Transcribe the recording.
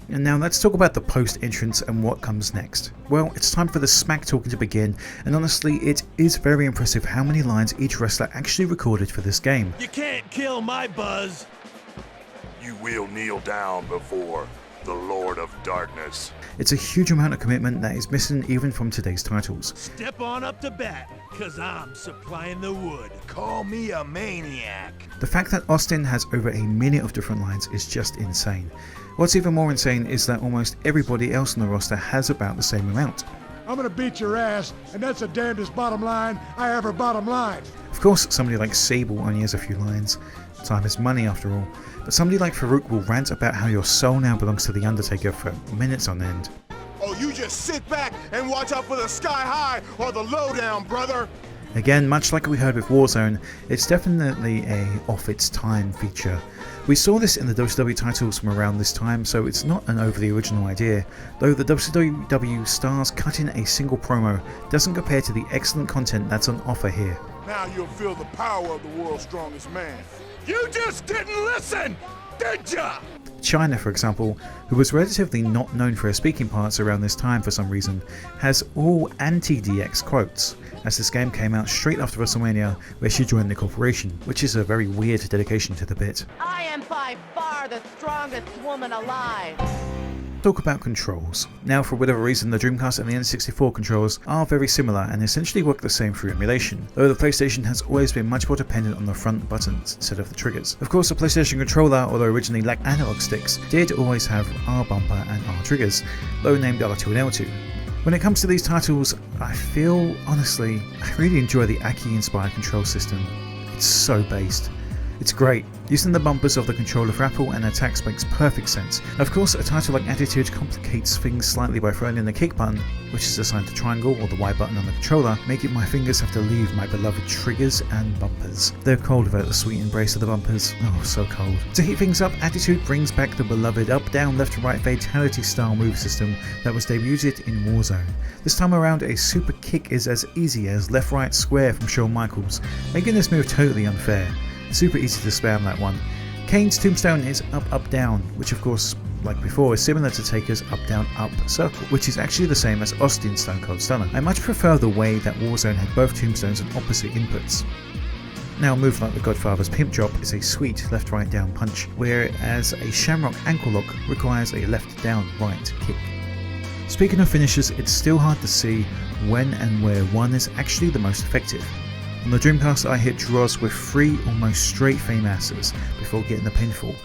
And now let's talk about the post entrance and what comes next. Well, it's time for the smack talking to begin, and honestly it is very impressive how many lines each wrestler actually recorded for this game. You can't kill my buzz. You will kneel down before the Lord of Darkness. It's a huge amount of commitment that is missing even from today's titles. Step on up to bat, cause I'm supplying the wood. Call me a maniac. The fact that Austin has over a minute of different lines is just insane. What's even more insane is that almost everybody else on the roster has about the same amount. I'm gonna beat your ass, and that's the damnedest bottom line I ever bottom lined. Of course, somebody like Sable only has a few lines. Time is money after all. But somebody like Farouk will rant about how your soul now belongs to The Undertaker for minutes on end. Oh, you just sit back and watch out for the sky high or the lowdown, brother. Again, much like we heard with Warzone, it's definitely a off its time feature. We saw this in the WCW titles from around this time, so it's not an overly original idea, though the WCW stars cutting a single promo doesn't compare to the excellent content that's on offer here. Now you'll feel the power of the world's strongest man. You just didn't listen, did ya? Chyna, for example, who was relatively not known for her speaking parts around this time for some reason, has all anti-DX quotes, as this game came out straight after WrestleMania where she joined the corporation, which is a very weird dedication to the bit. I am by far the strongest woman alive. Talk about controls. Now, for whatever reason, the Dreamcast and the N64 controls are very similar and essentially work the same through emulation, though the PlayStation has always been much more dependent on the front buttons instead of the triggers. Of course, the PlayStation controller, although originally lacked analog sticks, did always have R bumper and R triggers, though named L2 and L2. When it comes to these titles, I feel, honestly, I really enjoy the Aki-inspired control system. It's so based. It's great. Using the bumpers of the controller for apple and attacks makes perfect sense. Of course, a title like Attitude complicates things slightly by throwing in the kick button, which is assigned to triangle or the Y button on the controller, making my fingers have to leave my beloved triggers and bumpers. They're cold without the sweet embrace of the bumpers. Oh, so cold. To heat things up, Attitude brings back the beloved up, down, left to right fatality style move system that was debuted in Warzone. This time around, a super kick is as easy as left right square from Shawn Michaels, making this move totally unfair. Super easy to spam that one. Kane's tombstone is up up down, which of course, like before, is similar to Taker's up down up circle, which is actually the same as Austin's Stone Cold Stunner. I much prefer the way that Warzone had both tombstones on opposite inputs. Now, a move like the Godfather's Pimp Drop is a sweet left right down punch, whereas a Shamrock ankle lock requires a left down right kick. Speaking of finishes, it's still hard to see when and where one is actually the most effective. On the Dreamcast, I hit Droz with 3 almost straight Fame asses before getting the pinfall,